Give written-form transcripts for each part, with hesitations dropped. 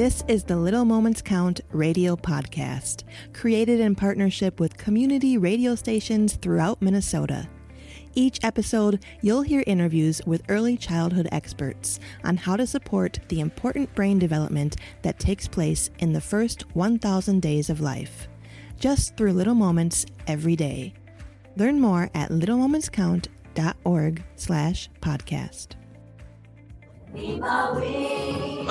This is the Little Moments Count radio podcast, created in partnership with community radio stations throughout Minnesota. Each episode, you'll hear interviews with early childhood experts on how to support the important brain development that takes place in the first 1,000 days of life, just through little moments every day. Learn more at littlemomentscount.org/podcast.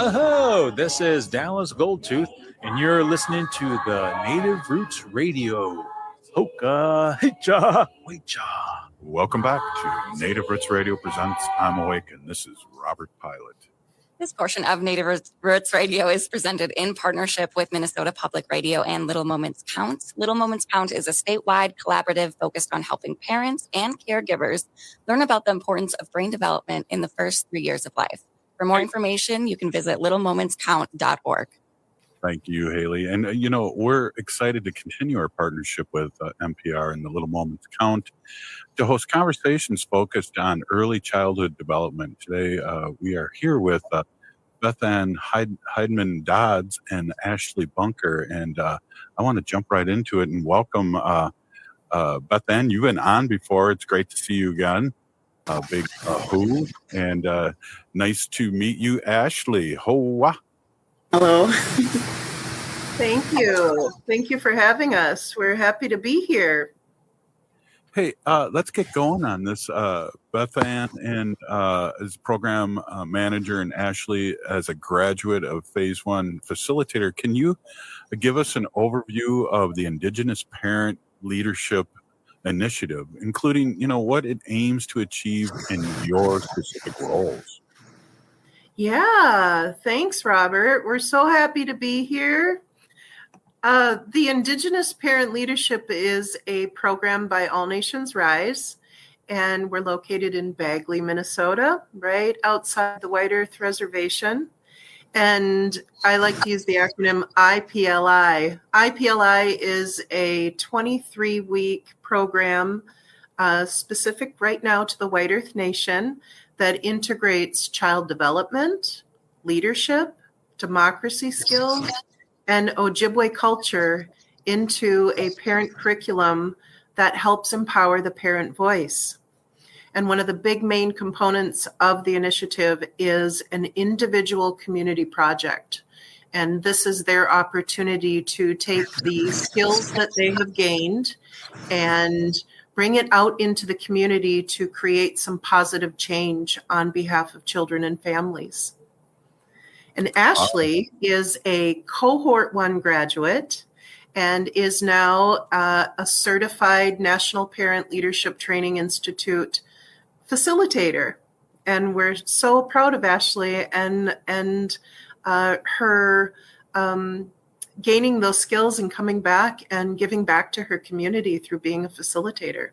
Oh, this is Dallas Goldtooth, and you're listening to the Native Roots Radio. Hoka, hicha, wecha. Welcome back to Native Roots Radio presents I'm Awake, and this is Robert Pilot. This portion of Native Roots Radio is presented in partnership with Minnesota Public Radio and Little Moments Count. Little Moments Count is a statewide collaborative focused on helping parents and caregivers learn about the importance of brain development in the first 3 years of life. For more information, you can visit littlemomentscount.org. Thank you, Haley. And, we're excited to continue our partnership with NPR and the Little Moments Count to host conversations focused on early childhood development. Today, we are here with Beth Hedman-Dodds and Ashley Bunker. And I want to jump right into it and welcome Beth Ann. You've been on before. It's great to see you again. Big who. And nice to meet you, Ashley. Hoa. Hello. Thank you. Thank you for having us. We're happy to be here. Hey, let's get going on this. Beth Ann and as program manager and Ashley as a graduate of Phase 1 facilitator, can you give us an overview of the Indigenous Parent Leadership Initiative, including, what it aims to achieve in your specific roles? Yeah, thanks, Robert. We're so happy to be here. The Indigenous Parent Leadership is a program by All Nations Rise, and we're located in Bagley, Minnesota, right outside the White Earth Reservation. And I like to use the acronym IPLI. IPLI is a 23-week program specific right now to the White Earth Nation that integrates child development, leadership, democracy skills, and Ojibwe culture into a parent curriculum that helps empower the parent voice. And one of the big main components of the initiative is an individual community project. And this is their opportunity to take the skills that they have gained and bring it out into the community to create some positive change on behalf of children and families. And Ashley is a Cohort 1 graduate and is now a certified National Parent Leadership Training Institute facilitator. And we're so proud of Ashley and her gaining those skills and coming back and giving back to her community through being a facilitator.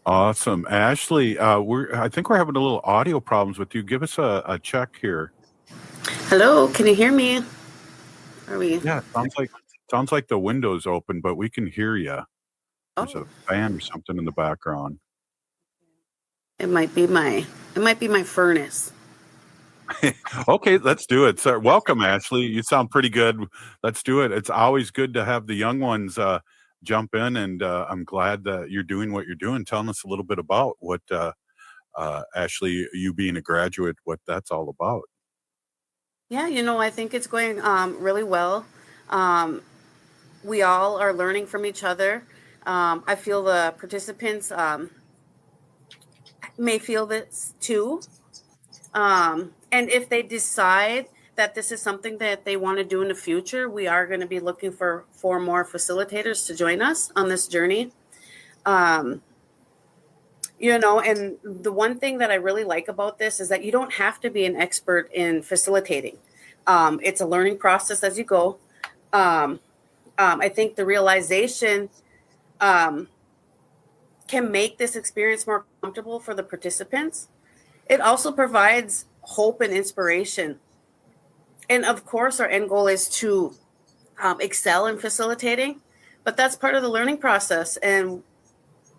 Awesome. Ashley, I think we're having a little audio problems with you. Give us a check here. Hello, can you hear me? Are we? Yeah, sounds like the window's open, but we can hear you. There's a fan or something in the background. It might be my furnace. Okay, let's do it. So, welcome, Ashley. You sound pretty good. Let's do it. It's always good to have the young ones jump in, and I'm glad that you're doing what you're doing. Telling us a little bit about what, Ashley, you being a graduate, what that's all about. Yeah, I think it's going really well. We all are learning from each other. I feel the participants may feel this too. And if they decide that this is something that they want to do in the future, we are going to be looking for more facilitators to join us on this journey. And the one thing that I really like about this is that you don't have to be an expert in facilitating. It's a learning process as you go. I think the realization can make this experience more comfortable for the participants. It also provides hope and inspiration. And of course, our end goal is to excel in facilitating, but that's part of the learning process. And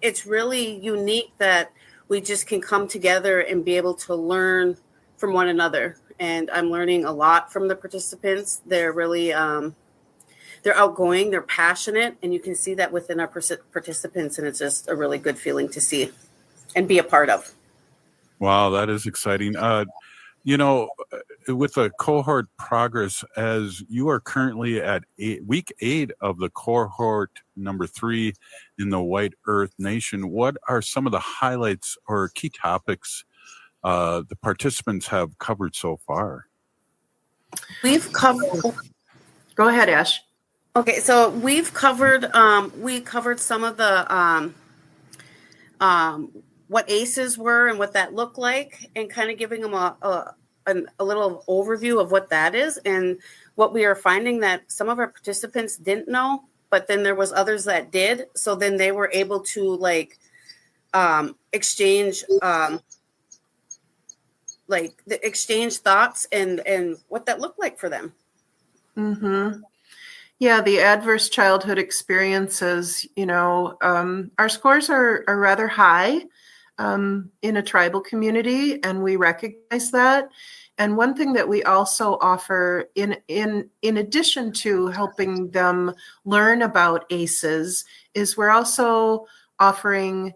it's really unique that we just can come together and be able to learn from one another. And I'm learning a lot from the participants. They're really, they're outgoing, they're passionate, and you can see that within our participants. And it's just a really good feeling to see and be a part of. Wow, that is exciting. With the cohort progress, as you are currently at week 8 of the cohort number 3 in the White Earth Nation, what are some of the highlights or key topics the participants have covered so far? We've covered. Go ahead, Ash. Okay, so we've covered. We covered some of the what ACEs were and what that looked like, and kind of giving them a little overview of what that is, and what we are finding that some of our participants didn't know, but then there was others that did. So then they were able to exchange exchange thoughts and what that looked like for them. Mm-hmm. Yeah, the adverse childhood experiences, our scores are rather high in a tribal community, and we recognize that. And one thing that we also offer in addition to helping them learn about ACEs is we're also offering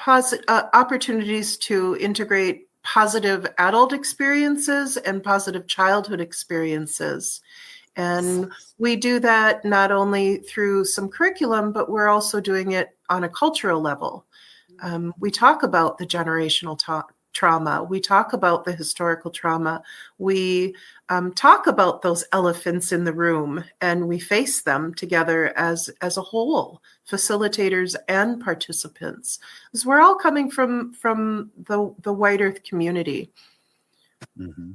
opportunities to integrate positive adult experiences and positive childhood experiences. And we do that not only through some curriculum, but we're also doing it on a cultural level. We talk about the generational trauma. We talk about the historical trauma. We talk about those elephants in the room, and we face them together as a whole, facilitators and participants. Because we're all coming from the White Earth community. Mm-hmm.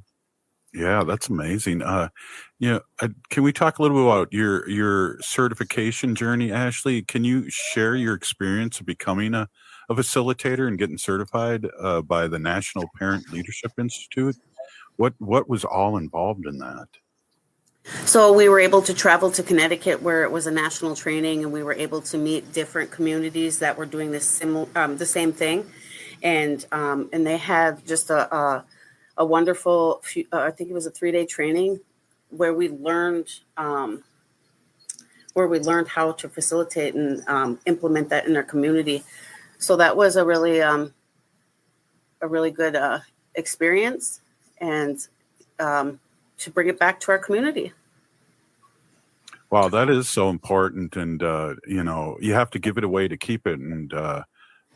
Yeah, that's amazing. Can we talk a little bit about your certification journey, Ashley? Can you share your experience of becoming a facilitator and getting certified by the National Parent Leadership Institute? What was all involved in that? So we were able to travel to Connecticut, where it was a national training, and we were able to meet different communities that were doing the same thing, and they had just a wonderful, I think it was a 3-day training where we learned how to facilitate and implement that in our community. So that was a really good experience, and to bring it back to our community. Wow, that is so important, and you have to give it away to keep it, and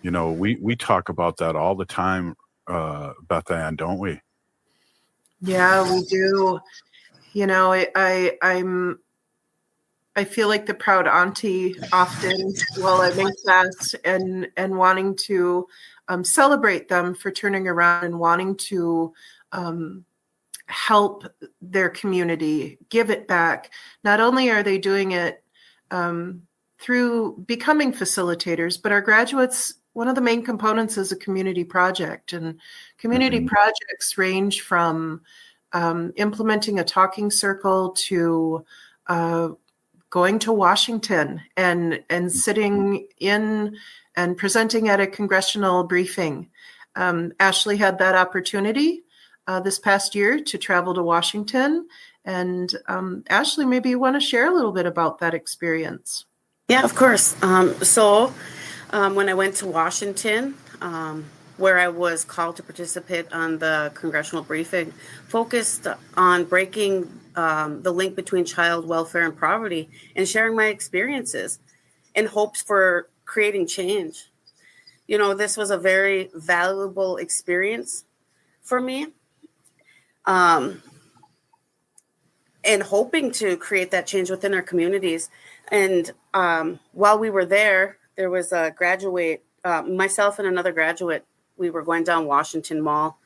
we talk about that all the time, Beth Ann, don't we? Yeah, we do. I feel like the proud auntie often while I'm in class and wanting to celebrate them for turning around and wanting to help their community, give it back. Not only are they doing it through becoming facilitators, but our graduates, one of the main components is a community project. And community projects range from implementing a talking circle to going to Washington and sitting in and presenting at a congressional briefing. Ashley had that opportunity this past year to travel to Washington. And Ashley, maybe you want to share a little bit about that experience. Yeah, of course. So when I went to Washington, where I was called to participate on the congressional briefing, focused on breaking the link between child welfare and poverty and sharing my experiences in hopes for creating change. This was a very valuable experience for me, and hoping to create that change within our communities. And while we were there was a graduate, myself and another graduate. We were going down Washington Mall,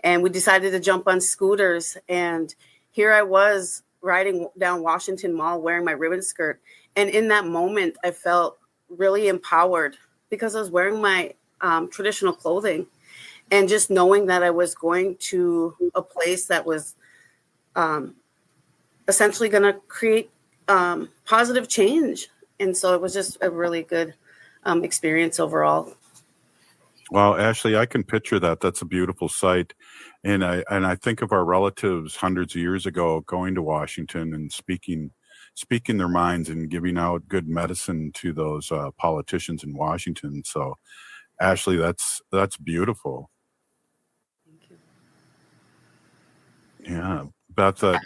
and we decided to jump on scooters. And here I was riding down Washington Mall wearing my ribbon skirt. And in that moment, I felt really empowered because I was wearing my traditional clothing, and just knowing that I was going to a place that was essentially going to create positive change. And so it was just a really good experience overall. Well, Ashley, I can picture that. That's a beautiful sight. And I think of our relatives hundreds of years ago going to Washington and speaking their minds and giving out good medicine to those politicians in Washington. So, Ashley, that's beautiful. Thank you. Yeah, Beth, I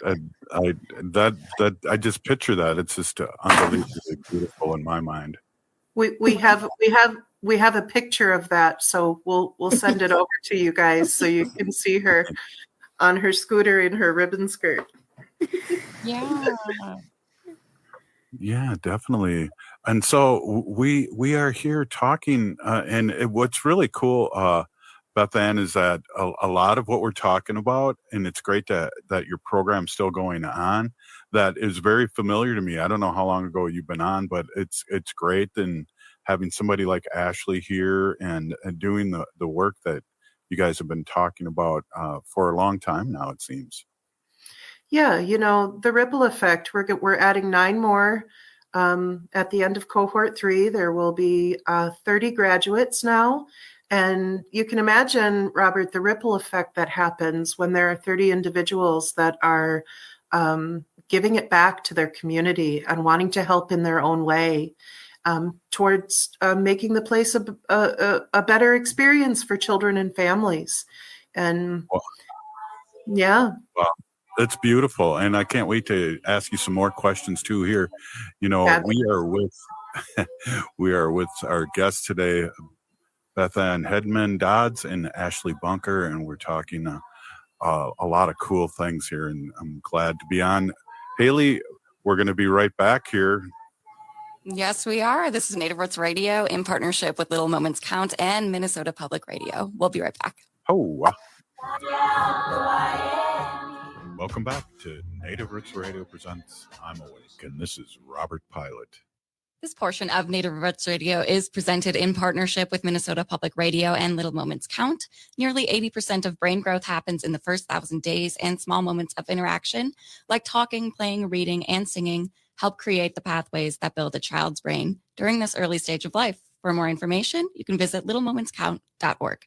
just picture that. It's just unbelievably beautiful in my mind. We have a picture of that, so we'll send it over to you guys so you can see her on her scooter in her ribbon skirt. Yeah. Yeah, definitely. And so we are here talking, what's really cool, Beth Ann, is that a lot of what we're talking about, and it's great that your program's still going on, that is very familiar to me. I don't know how long ago you've been on, but it's great, and having somebody like Ashley here and doing the work that you guys have been talking about for a long time now, it seems. Yeah, the ripple effect. We're adding 9 more. At the end of cohort 3, there will be 30 graduates now. And you can imagine, Robert, the ripple effect that happens when there are 30 individuals that are giving it back to their community and wanting to help in their own way towards making the place a better experience for children and families. And yeah. Wow. That's beautiful. And I can't wait to ask you some more questions too here. We are with our guests today, Beth Ann Hedman-Dodds and Ashley Bunker, and we're talking a lot of cool things here, and I'm glad to be on. Haley, we're going to be right back here. Yes, we are. This is Native Roots Radio in partnership with Little Moments Count and Minnesota Public Radio. We'll be right back. Oh, welcome back to Native Roots Radio Presents I'm Awake, and this is Robert Pilot. This portion of Native Roots Radio is presented in partnership with Minnesota Public Radio and Little Moments Count. Nearly 80% of brain growth happens in the first 1,000 days, and small moments of interaction, like talking, playing, reading, and singing, help create the pathways that build a child's brain during this early stage of life. For more information, you can visit littlemomentscount.org.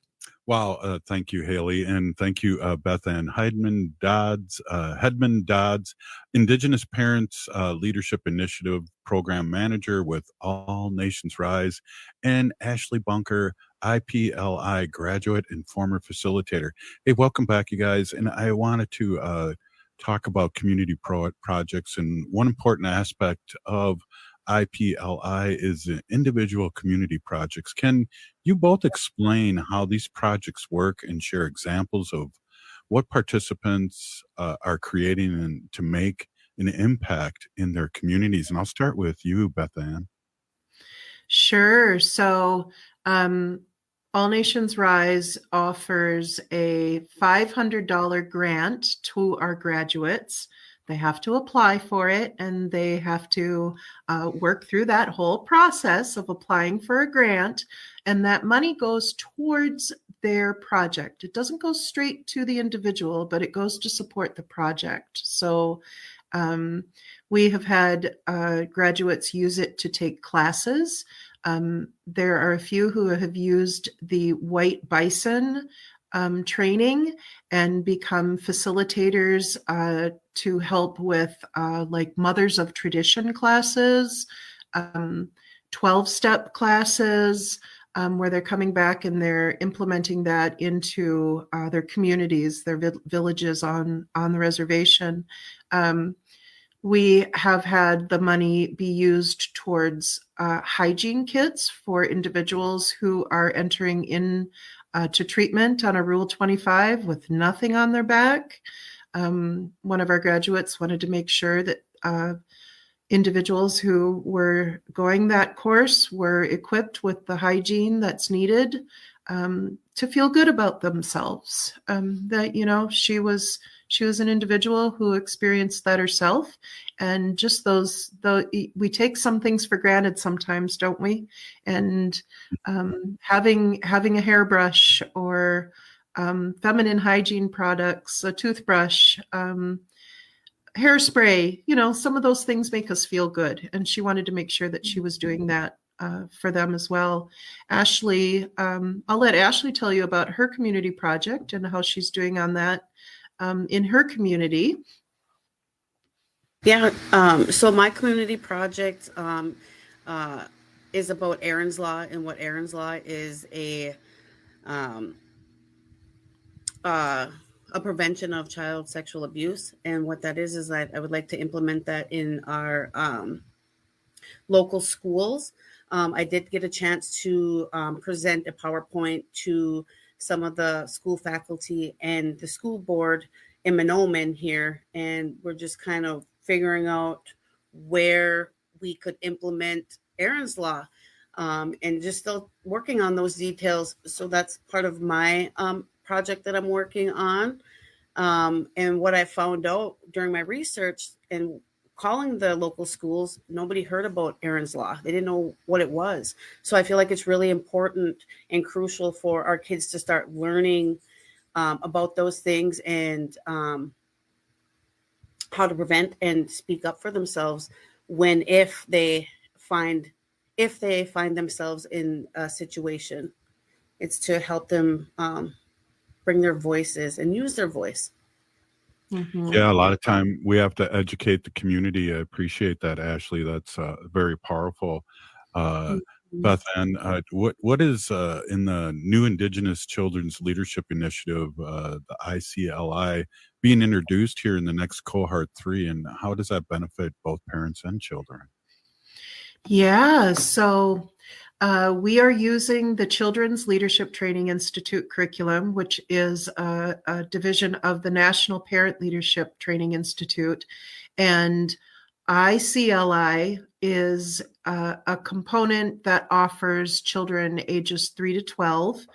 Wow. Thank you, Haley. And thank you, Beth Ann Hedman-Dodds, Indigenous Parents Leadership Initiative Program Manager with All Nations Rise, and Ashley Bunker, IPLI graduate and former facilitator. Hey, welcome back, you guys. And I wanted to talk about community projects. And one important aspect of IPLI is the individual community projects. Can you both explain how these projects work and share examples of what participants are creating and to make an impact in their communities? And I'll start with you, Beth Ann. Sure. So All Nations Rise offers a $500 grant to our graduates. They have to apply for it, and they have to work through that whole process of applying for a grant. And that money goes towards their project. It doesn't go straight to the individual, but it goes to support the project. So we have had graduates use it to take classes. There are a few who have used the White Bison training and become facilitators to help with like Mothers of Tradition classes, 12-step classes, where they're coming back and they're implementing that into their communities, their villages on the reservation. We have had the money be used towards hygiene kits for individuals who are entering in to treatment on a Rule 25 with nothing on their back. One of our graduates wanted to make sure that individuals who were going that course were equipped with the hygiene that's needed to feel good about themselves. That, she was an individual who experienced that herself. And just we take some things for granted sometimes, don't we? And having a hairbrush or feminine hygiene products, a toothbrush, hairspray, some of those things make us feel good. And she wanted to make sure that she was doing that for them as well. Ashley, I'll let Ashley tell you about her community project and how she's doing on that in her community. Yeah, so my community project is about Aaron's Law, and what Aaron's Law is a prevention of child sexual abuse. And what that is that I would like to implement that in our local schools. I did get a chance to present a PowerPoint to some of the school faculty and the school board in Mahnomen here, and we're just kind of figuring out where we could implement Aaron's Law, and just still working on those details. So that's part of my project that I'm working on. And what I found out during my research and calling the local schools, nobody heard about Aaron's Law. They didn't know what it was. So I feel like it's really important and crucial for our kids to start learning about those things and how to prevent and speak up for themselves if they find themselves in a situation. It's to help them bring their voices and use their voice. Mm-hmm. Yeah, a lot of time we have to educate the community. I appreciate that, Ashley. That's very powerful. Beth Ann, what is in the new Indigenous Children's Leadership Initiative, the ICLI, being introduced here in the next cohort 3, and how does that benefit both parents and children? Yeah, so we are using the Children's Leadership Training Institute curriculum, which is a division of the National Parent Leadership Training Institute. And ICLI is a component that offers children ages 3 to 12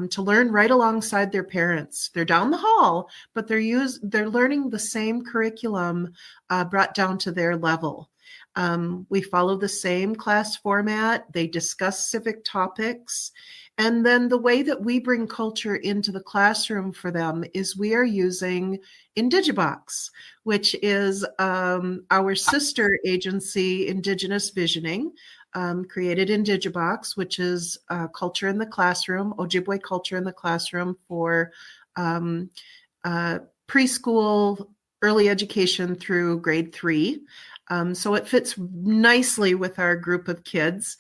to learn right alongside their parents. They're down the hall, but they're learning the same curriculum brought down to their level. We follow the same class format. They discuss civic topics. And then the way that we bring culture into the classroom for them is we are using Indigibox, which is our sister agency, Indigenous Visioning, created Indigibox, which is culture in the classroom, Ojibwe culture in the classroom for preschool, early education through grade 3. So it fits nicely with our group of kids.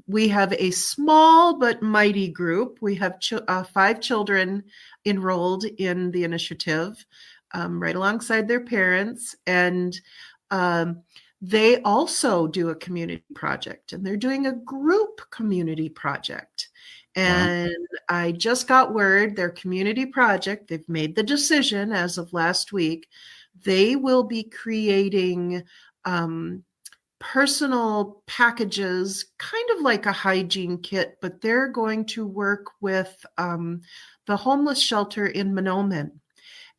We have a small but mighty group. We have 5 children enrolled in the initiative, right alongside their parents. And they also do a community project, and they're doing a group community project. And I just got word their community project, they've made the decision as of last week, they will be creating personal packages, kind of like a hygiene kit, but they're going to work with the homeless shelter in Mahnomen.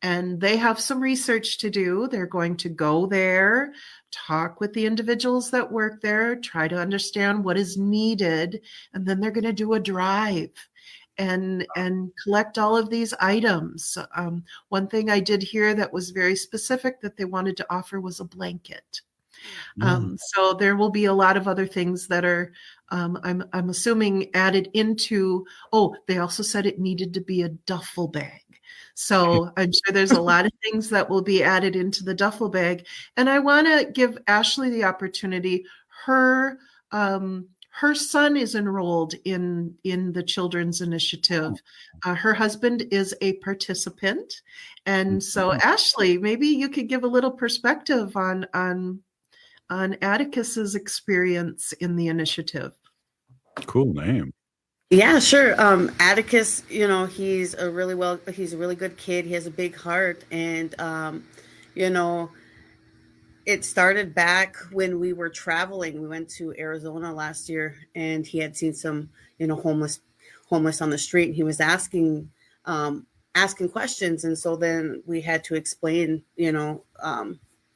And they have some research to do. They're going to go there, talk with the individuals that work there, try to understand what is needed, and then they're going to do a drive and collect all of these items. One thing I did hear that was very specific that they wanted to offer was a blanket. So there will be a lot of other things that are, I'm assuming, added into. Oh, they also said it needed to be a duffel bag. So I'm sure there's a lot of things that will be added into the duffel bag. And I want to give Ashley the opportunity. Her son is enrolled in the Children's Initiative. Her husband is a participant. And so, Ashley, maybe you could give a little perspective on Atticus's experience in the initiative. Cool name. Yeah, sure. Atticus, he's a really good kid. He has a big heart. And, it started back when we were traveling. We went to Arizona last year, and he had seen some, homeless on the street. And he was asking questions. And so then we had to explain,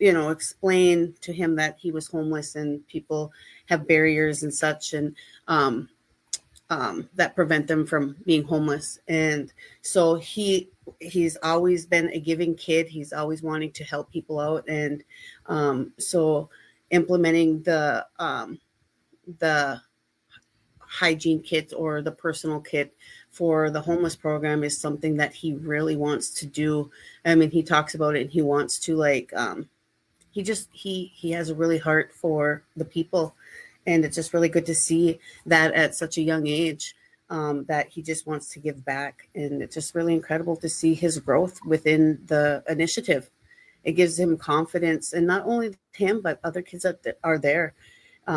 explain to him that he was homeless and people have barriers and such. And, that prevent them from being homeless. And so he's always been a giving kid. He's always wanting to help people out. And so implementing the the hygiene kit or the personal kit for the homeless program is something that he really wants to do. I mean, he talks about it and he wants to he has a really heart for the people. And it's just really good to see that at such a young age, that he just wants to give back. And it's just really incredible to see his growth within the initiative. It gives him confidence, and not only him, but other kids that are there.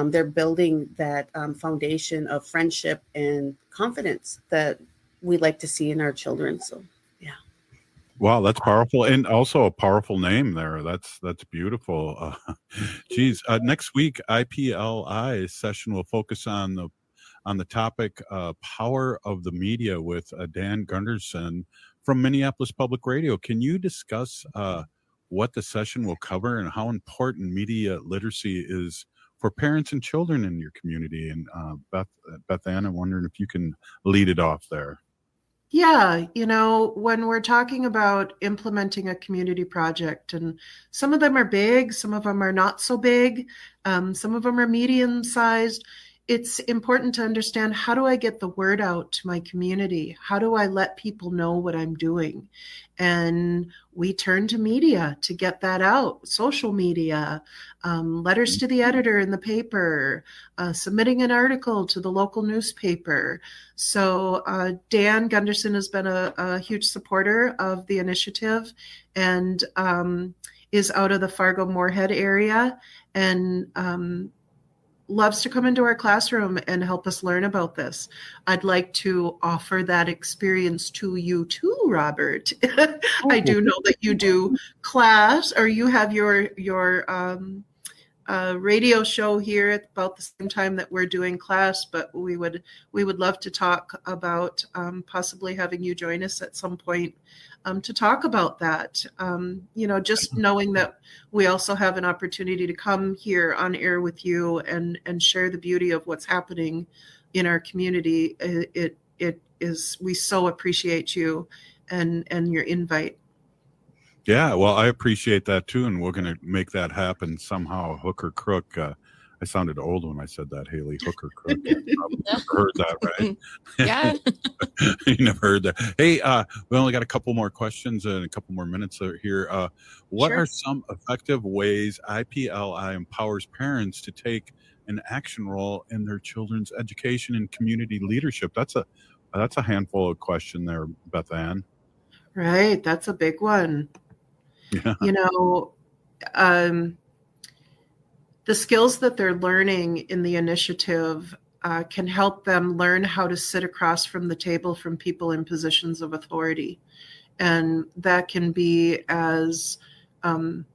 They're building that foundation of friendship and confidence that we like to see in our children. So, yeah. Wow, that's powerful, and also a powerful name there. That's beautiful. Next week, IPLI session will focus on the topic power of the media with Dan Gunderson from Minneapolis Public Radio. Can you discuss what the session will cover and how important media literacy is for parents and children in your community? And Beth Ann, I'm wondering if you can lead it off there. Yeah, when we're talking about implementing a community project, and some of them are big, some of them are not so big, some of them are medium-sized, it's important to understand, how do I get the word out to my community? How do I let people know what I'm doing? And we turn to media to get that out. Social media, letters to the editor in the paper, submitting an article to the local newspaper. So Dan Gunderson has been a huge supporter of the initiative, and is out of the Fargo-Moorhead area, and loves to come into our classroom and help us learn about this. I'd like to offer that experience to you too, Robert. I do know that you do class, or you have your radio show here at about the same time that we're doing class, but we would love to talk about possibly having you join us at some point to talk about that. Just knowing that we also have an opportunity to come here on air with you and share the beauty of what's happening in our community. It is, we so appreciate you and your invite. Yeah, well, I appreciate that too, and we're going to make that happen somehow, hook or crook. I sounded old when I said that, Haley. Hook or crook. You never heard that, right? Yeah. You never heard that. Hey, we only got a couple more questions and a couple more minutes here. What Sure. are some effective ways IPLI empowers parents to take an action role in their children's education and community leadership? That's a handful of question there, Beth Ann. Right, that's a big one. Yeah. The skills that they're learning in the initiative can help them learn how to sit across from the table from people in positions of authority. And that can be as, being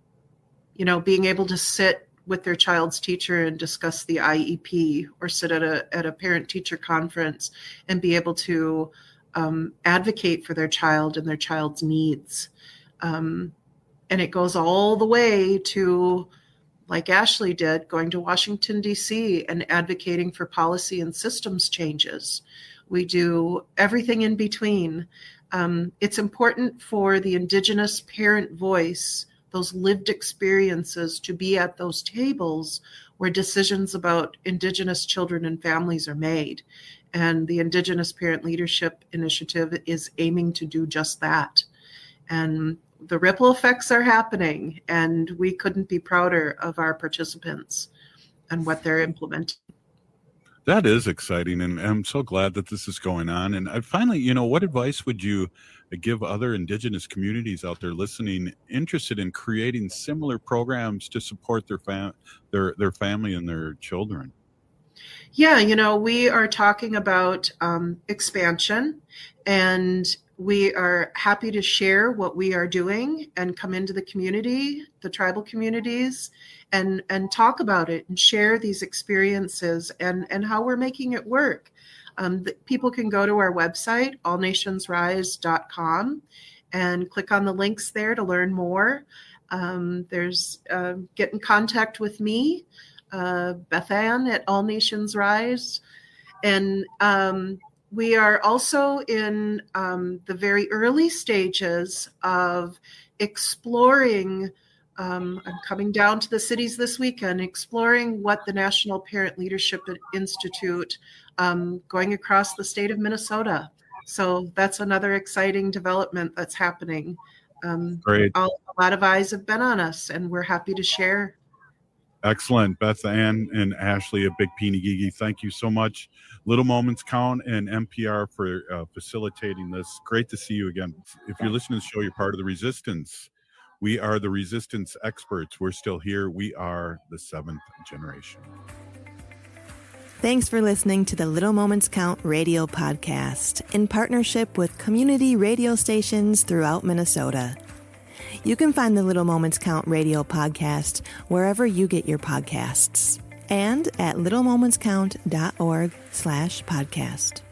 able to sit with their child's teacher and discuss the IEP, or sit at a parent-teacher conference and be able to advocate for their child and their child's needs. And it goes all the way to, like Ashley did, going to Washington, D.C. and advocating for policy and systems changes. We do everything in between. It's important for the Indigenous parent voice, those lived experiences, to be at those tables where decisions about Indigenous children and families are made. And the Indigenous Parent Leadership Initiative is aiming to do just that. And the ripple effects are happening, and we couldn't be prouder of our participants and what they're implementing. That is exciting, and I'm so glad that this is going on. And finally, what advice would you give other Indigenous communities out there listening, interested in creating similar programs to support their family and their children? Yeah, we are talking about expansion, and we are happy to share what we are doing and come into the community, the tribal communities, and talk about it and share these experiences and how we're making it work. People can go to our website, allnationsrise.com, and click on the links there to learn more. There's get in contact with me, Beth Ann at All Nations Rise. And we are also in the very early stages of exploring I'm coming down to the cities this weekend, exploring what the National Parent Leadership Institute, going across the state of Minnesota. So that's another exciting development that's happening. Great. A lot of eyes have been on us, and we're happy to share. Excellent. Beth Ann and Ashley of Big Peeny Gigi, thank you so much. Little Moments Count and NPR for facilitating this. Great to see you again. If you're listening to the show, you're part of the resistance. We are the resistance experts. We're still here. We are the seventh generation. Thanks for listening to the Little Moments Count radio podcast in partnership with community radio stations throughout Minnesota. You can find the Little Moments Count radio podcast wherever you get your podcasts and at littlemomentscount.org/podcast.